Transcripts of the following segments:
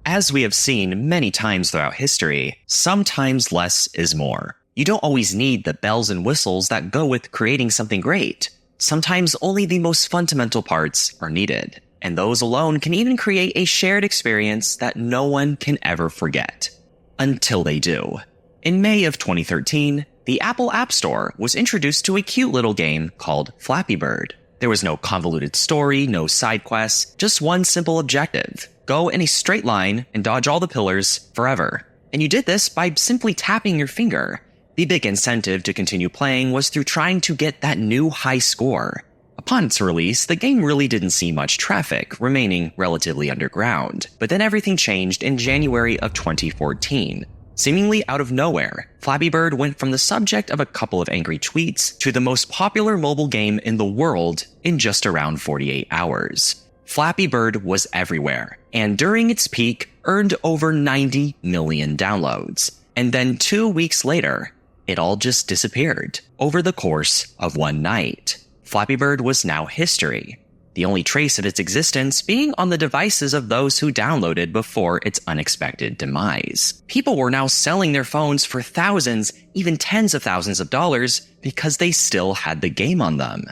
As we have seen many times throughout history, sometimes less is more. You don't always need the bells and whistles that go with creating something great. Sometimes only the most fundamental parts are needed, and those alone can even create a shared experience that no one can ever forget. Until they do. In May of 2013, the Apple App Store was introduced to a cute little game called Flappy Bird. There was no convoluted story, no side quests, just one simple objective. Go in a straight line and dodge all the pillars forever. And you did this by simply tapping your finger. The big incentive to continue playing was through trying to get that new high score. Upon its release, the game really didn't see much traffic, remaining relatively underground. But then everything changed in January of 2014. Seemingly out of nowhere, Flappy Bird went from the subject of a couple of angry tweets to the most popular mobile game in the world in just around 48 hours. Flappy Bird was everywhere, and during its peak, earned over 90 million downloads. And then 2 weeks later, it all just disappeared over the course of one night. Flappy Bird was now history, the only trace of its existence being on the devices of those who downloaded before its unexpected demise. People were now selling their phones for thousands, even tens of thousands of dollars because they still had the game on them.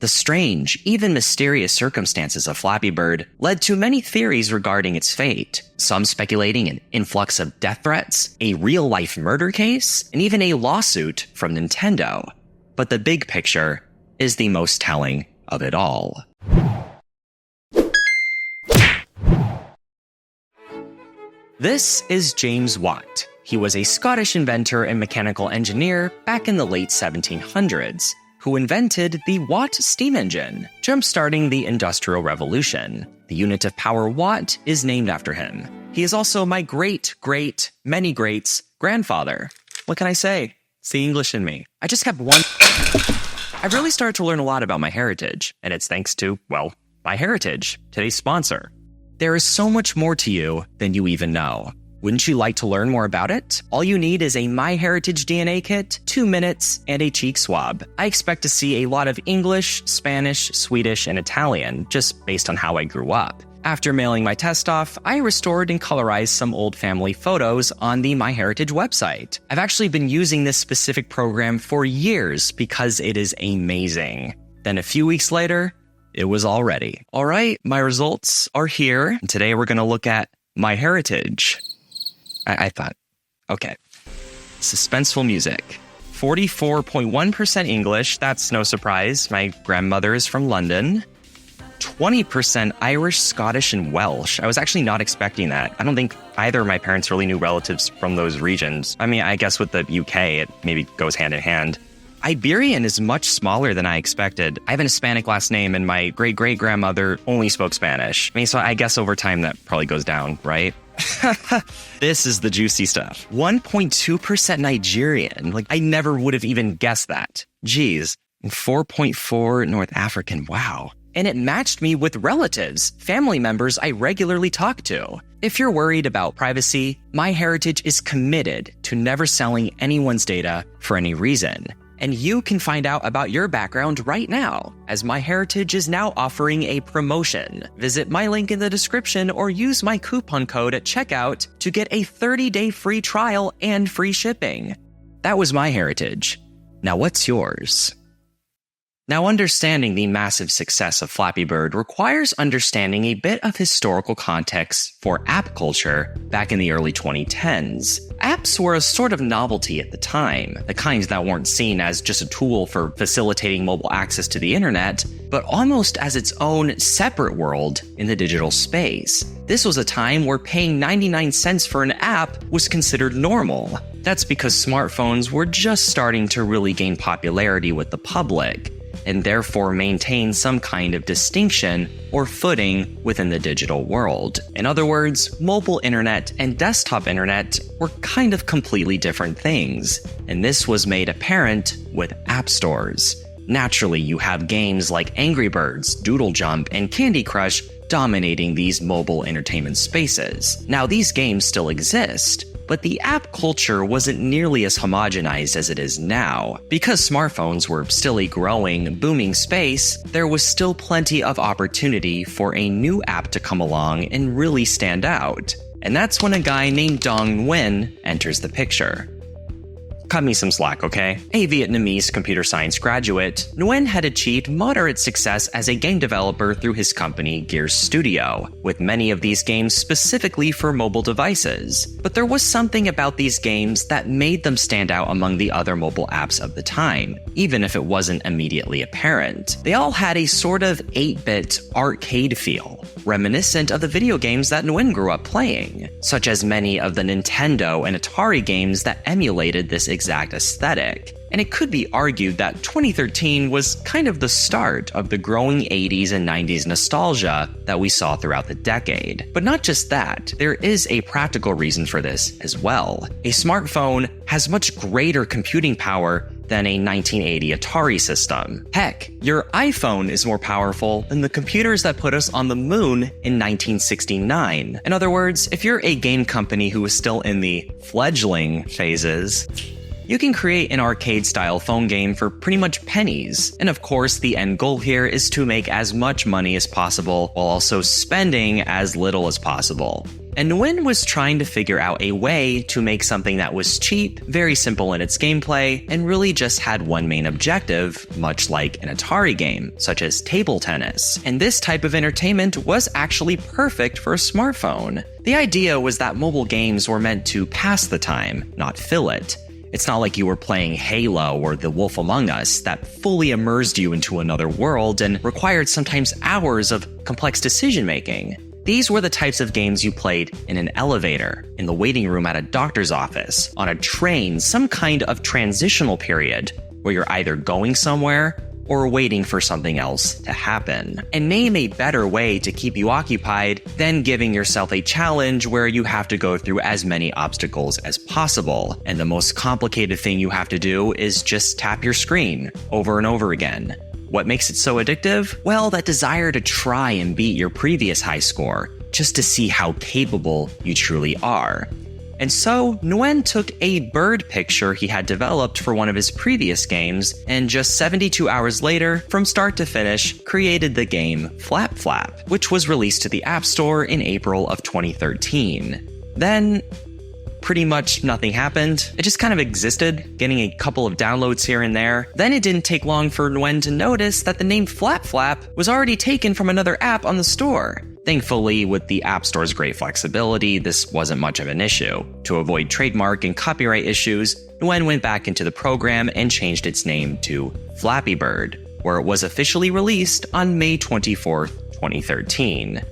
The strange, even mysterious circumstances of Flappy Bird led to many theories regarding its fate, some speculating an influx of death threats, a real-life murder case, and even a lawsuit from Nintendo. But the big picture is the most telling of it all. This is James Watt. He was a Scottish inventor and mechanical engineer back in the late 1700s, who invented the Watt steam engine, jump-starting the Industrial Revolution. The unit of power watt is named after him. He is also my many greats grandfather. What can I say? It's the English in me. I just kept one. I've really started to learn a lot about my heritage, and it's thanks to, well, My Heritage, today's sponsor. There is so much more to you than you even know. Wouldn't you like to learn more about it? All you need is a MyHeritage DNA kit, 2 minutes, and a cheek swab. I expect to see a lot of English, Spanish, Swedish, and Italian, just based on how I grew up. After mailing my test off, I restored and colorized some old family photos on the MyHeritage website. I've actually been using this specific program for years because it is amazing. Then a few weeks later, it was all ready. All right, my results are here. And today we're going to look at MyHeritage. I thought, okay. Suspenseful music. 44.1% English, that's no surprise. My grandmother is from London. 20% Irish, Scottish, and Welsh. I was actually not expecting that. I don't think either of my parents really knew relatives from those regions. I mean, I guess with the UK, it maybe goes hand in hand. Iberian is much smaller than I expected. I have an Hispanic last name, and my great-great-grandmother only spoke Spanish. I mean, so I guess over time that probably goes down, right? This is the juicy stuff. 1.2% Nigerian. Like, I never would have even guessed that. Jeez. 4.4 North African. Wow. And it matched me with relatives, family members I regularly talk to. If you're worried about privacy, MyHeritage is committed to never selling anyone's data for any reason. And you can find out about your background right now, as MyHeritage is now offering a promotion. Visit my link in the description or use my coupon code at checkout to get a 30-day free trial and free shipping. That was MyHeritage. Now what's yours? Now, understanding the massive success of Flappy Bird requires understanding a bit of historical context for app culture back in the early 2010s. Apps were a sort of novelty at the time, the kinds that weren't seen as just a tool for facilitating mobile access to the internet, but almost as its own separate world in the digital space. This was a time where paying 99 cents for an app was considered normal. That's because smartphones were just starting to really gain popularity with the public, and therefore maintain some kind of distinction or footing within the digital world. In other words, mobile internet and desktop internet were kind of completely different things, and this was made apparent with app stores. Naturally, you have games like Angry Birds, Doodle Jump, and Candy Crush dominating these mobile entertainment spaces. Now, these games still exist, but the app culture wasn't nearly as homogenized as it is now. Because smartphones were still a growing, booming space, there was still plenty of opportunity for a new app to come along and really stand out. and that's when a guy named Dong Nguyen enters the picture. Cut me some slack, okay? A Vietnamese computer science graduate, Nguyen had achieved moderate success as a game developer through his company Gears Studio, with many of these games specifically for mobile devices. But there was something about these games that made them stand out among the other mobile apps of the time, even if it wasn't immediately apparent. They all had a sort of 8-bit arcade feel, reminiscent of the video games that Nguyen grew up playing, such as many of the Nintendo and Atari games that emulated this exact aesthetic. And it could be argued that 2013 was kind of the start of the growing 80s and 90s nostalgia that we saw throughout the decade. But not just that, there is a practical reason for this as well. A smartphone has much greater computing power than a 1980 Atari system. Heck, your iPhone is more powerful than the computers that put us on the moon in 1969. In other words, if you're a game company who is still in the fledgling phases, you can create an arcade-style phone game for pretty much pennies. And of course, the end goal here is to make as much money as possible while also spending as little as possible. And Nguyen was trying to figure out a way to make something that was cheap, very simple in its gameplay, and really just had one main objective, much like an Atari game, such as table tennis. And this type of entertainment was actually perfect for a smartphone. The idea was that mobile games were meant to pass the time, not fill it. It's not like you were playing Halo or The Wolf Among Us that fully immersed you into another world and required sometimes hours of complex decision-making. These were the types of games you played in an elevator, in the waiting room at a doctor's office, on a train, some kind of transitional period where you're either going somewhere or waiting for something else to happen. And name a better way to keep you occupied than giving yourself a challenge where you have to go through as many obstacles as possible. And the most complicated thing you have to do is just tap your screen over and over again. What makes it so addictive? Well, that desire to try and beat your previous high score, just to see how capable you truly are. And so, Nguyen took a bird picture he had developed for one of his previous games, and just 72 hours later, from start to finish, created the game Flap Flap, which was released to the App Store in April of 2013. Then, pretty much nothing happened. It just kind of existed, getting a couple of downloads here and there. Then it didn't take long for Nguyen to notice that the name Flap Flap was already taken from another app on the store. Thankfully, with the App Store's great flexibility, this wasn't much of an issue. To avoid trademark and copyright issues, Nguyen went back into the program and changed its name to Flappy Bird, where it was officially released on May 24th, 2013.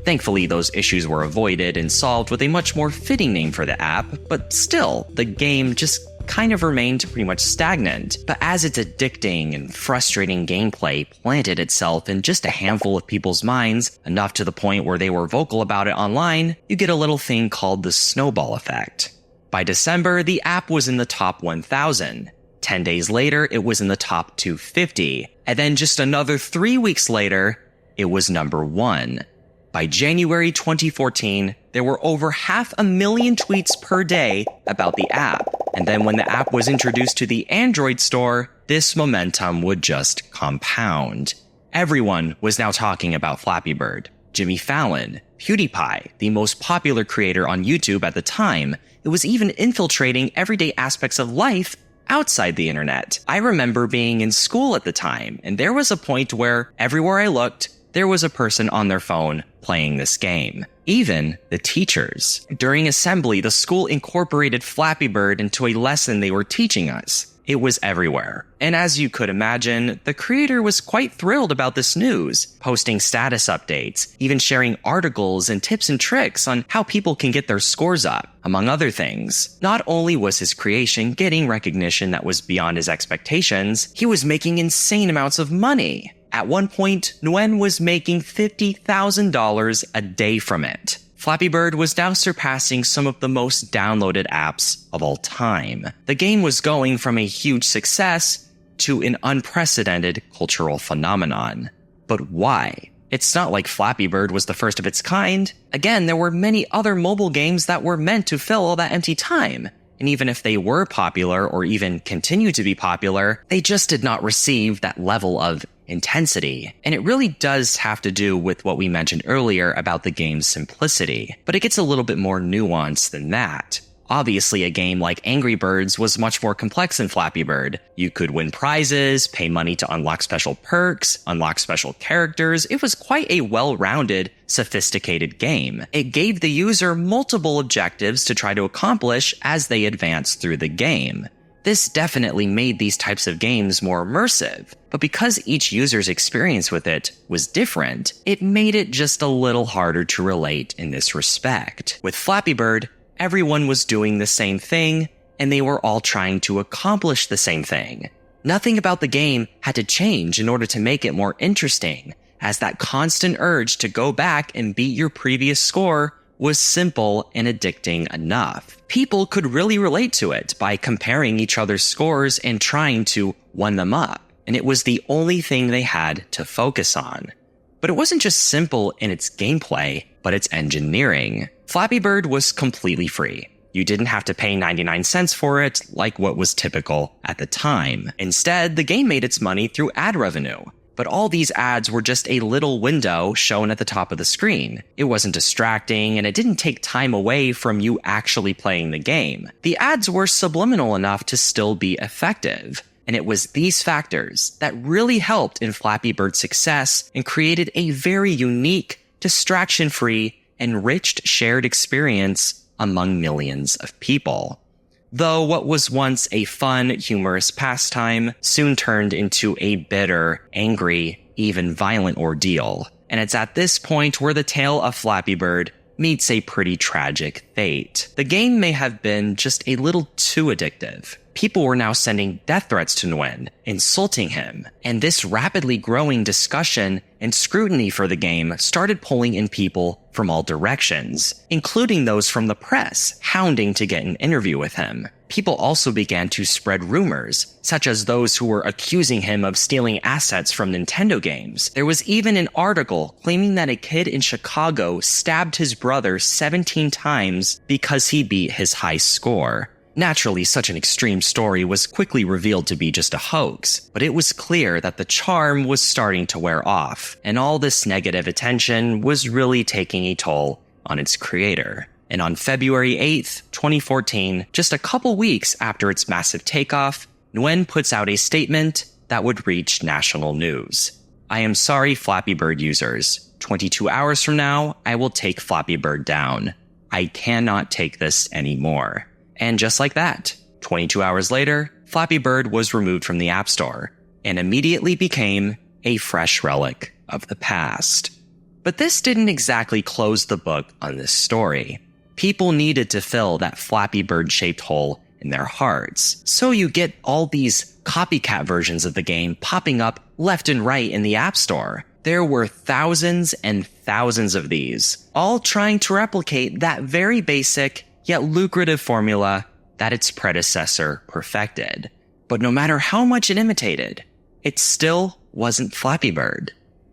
Thankfully, those issues were avoided and solved with a much more fitting name for the app, but still, the game just kind of remained pretty much stagnant. But as its addicting and frustrating gameplay planted itself in just a handful of people's minds, enough to the point where they were vocal about it online, you get a little thing called the snowball effect. By December, the app was in the top 1,000. 10 days later, it was in the top 250. And then just another 3 weeks later, it was number 1. By January 2014, there were over 500,000 tweets per day about the app. And then when the app was introduced to the Android store, this momentum would just compound. Everyone was now talking about Flappy Bird. Jimmy Fallon, PewDiePie, the most popular creator on YouTube at the time, it was even infiltrating everyday aspects of life outside the internet. I remember being in school at the time, and there was a point where everywhere I looked, there was a person on their phone playing this game. Even the teachers. During assembly, the school incorporated Flappy Bird into a lesson they were teaching us. It was everywhere. And as you could imagine, the creator was quite thrilled about this news, posting status updates, even sharing articles and tips and tricks on how people can get their scores up, among other things. Not only was his creation getting recognition that was beyond his expectations, he was making insane amounts of money. At one point, Nguyen was making $50,000 a day from it. Flappy Bird was now surpassing some of the most downloaded apps of all time. The game was going from a huge success to an unprecedented cultural phenomenon. But why? It's not like Flappy Bird was the first of its kind. Again, there were many other mobile games that were meant to fill all that empty time. And even if they were popular or even continue to be popular, they just did not receive that level of intensity. And it really does have to do with what we mentioned earlier about the game's simplicity, but it gets a little bit more nuanced than that. Obviously, a game like Angry Birds was much more complex than Flappy Bird. You could win prizes, pay money to unlock special perks, unlock special characters. It was quite a well-rounded, sophisticated game. It gave the user multiple objectives to try to accomplish as they advanced through the game. This definitely made these types of games more immersive, but because each user's experience with it was different, it made it just a little harder to relate in this respect. With Flappy Bird, everyone was doing the same thing, and they were all trying to accomplish the same thing. Nothing about the game had to change in order to make it more interesting, as that constant urge to go back and beat your previous score was simple and addicting enough. People could really relate to it by comparing each other's scores and trying to one them up, and it was the only thing they had to focus on. But it wasn't just simple in its gameplay, but its engineering. Flappy Bird was completely free. You didn't have to pay 99 cents for it, like what was typical at the time. Instead, the game made its money through ad revenue. But all these ads were just a little window shown at the top of the screen. It wasn't distracting, and it didn't take time away from you actually playing the game. The ads were subliminal enough to still be effective. And it was these factors that really helped in Flappy Bird's success and created a very unique, distraction-free, enriched shared experience among millions of people. Though what was once a fun, humorous pastime soon turned into a bitter, angry, even violent ordeal. And it's at this point where the tale of Flappy Bird meets a pretty tragic fate. The game may have been just a little too addictive. People were now sending death threats to Nguyen, insulting him, and this rapidly growing discussion and scrutiny for the game started pulling in people from all directions, including those from the press, hounding to get an interview with him. People also began to spread rumors, such as those who were accusing him of stealing assets from Nintendo games. There was even an article claiming that a kid in Chicago stabbed his brother 17 times because he beat his high score. Naturally, such an extreme story was quickly revealed to be just a hoax, but it was clear that the charm was starting to wear off, and all this negative attention was really taking a toll on its creator. And on February 8th, 2014, just a couple weeks after its massive takeoff, Nguyen puts out a statement that would reach national news. "I am sorry, Flappy Bird users. 22 hours from now, I will take Flappy Bird down. I cannot take this anymore." And just like that, 22 hours later, Flappy Bird was removed from the App Store and immediately became a fresh relic of the past. But this didn't exactly close the book on this story. People needed to fill that Flappy Bird-shaped hole in their hearts. So you get all these copycat versions of the game popping up left and right in the App Store. There were thousands and thousands of these, all trying to replicate that very basic yet lucrative formula that its predecessor perfected. But no matter how much it imitated, it still wasn't Flappy Bird.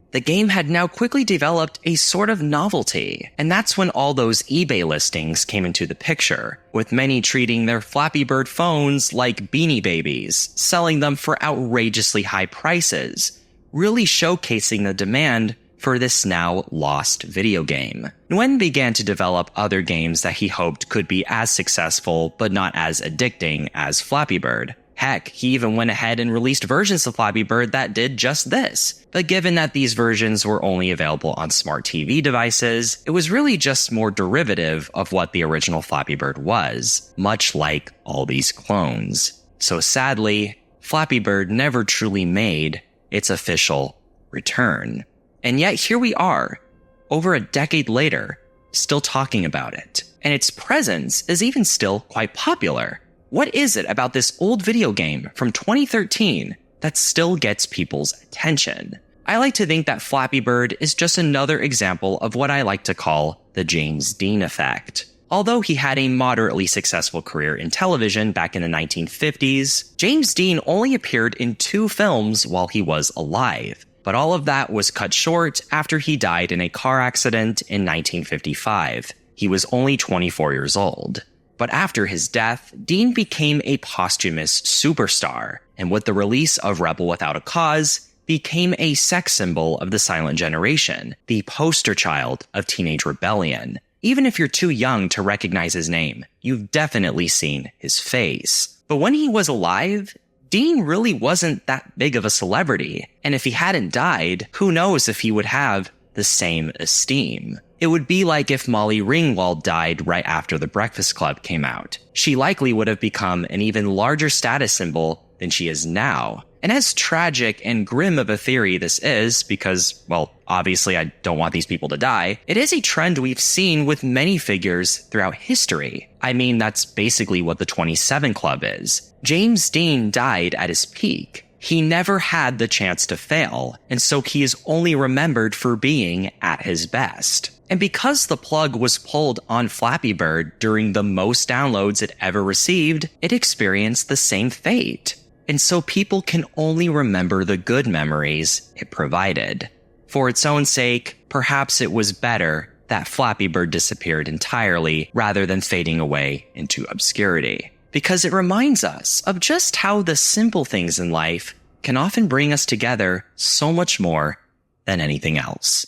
The game had now quickly developed a sort of novelty, and that's when all those eBay listings came into the picture, with many treating their Flappy Bird phones like Beanie Babies, selling them for outrageously high prices, really showcasing the demand for this now lost video game. Nguyen began to develop other games that he hoped could be as successful but not as addicting as Flappy Bird. Heck, he even went ahead and released versions of Flappy Bird that did just this. But given that these versions were only available on smart TV devices, it was really just more derivative of what the original Flappy Bird was, much like all these clones. So sadly, Flappy Bird never truly made its official return. And yet here we are, over a decade later, still talking about it. And its presence is even still quite popular. What is it about this old video game from 2013 that still gets people's attention? I like to think that Flappy Bird is just another example of what I like to call the James Dean effect. Although he had a moderately successful career in television back in the 1950s, James Dean only appeared in 2 films while he was alive. But all of that was cut short after he died in a car accident in 1955. He was only 24 years old. But after his death, Dean became a posthumous superstar, and with the release of Rebel Without a Cause, became a sex symbol of the silent generation, the poster child of teenage rebellion. Even if you're too young to recognize his name, you've definitely seen his face. But when he was alive, Dean really wasn't that big of a celebrity, and if he hadn't died, who knows if he would have the same esteem. It would be like if Molly Ringwald died right after The Breakfast Club came out. She likely would have become an even larger status symbol than she is now. And as tragic and grim of a theory this is, because, well, obviously I don't want these people to die, it is a trend we've seen with many figures throughout history. I mean, that's basically what the 27 Club is. James Dean died at his peak. He never had the chance to fail, and so he is only remembered for being at his best. And because the plug was pulled on Flappy Bird during the most downloads it ever received, it experienced the same fate. And so people can only remember the good memories it provided. For its own sake, perhaps it was better that Flappy Bird disappeared entirely rather than fading away into obscurity. Because it reminds us of just how the simple things in life can often bring us together so much more than anything else.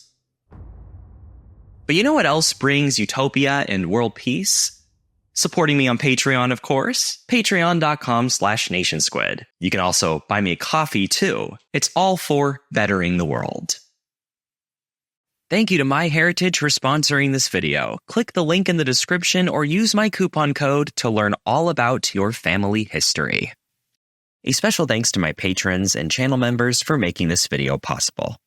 But you know what else brings utopia and world peace? Supporting me on Patreon, of course. Patreon.com/NationSquid. You can also buy me a coffee, too. It's all for bettering the world. Thank you to MyHeritage for sponsoring this video. Click the link in the description or use my coupon code to learn all about your family history. A special thanks to my patrons and channel members for making this video possible.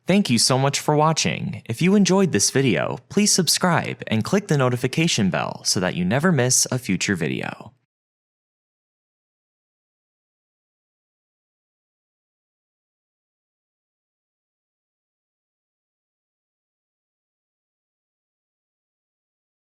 Thank you so much for watching. If you enjoyed this video, please subscribe and click the notification bell so that you never miss a future video.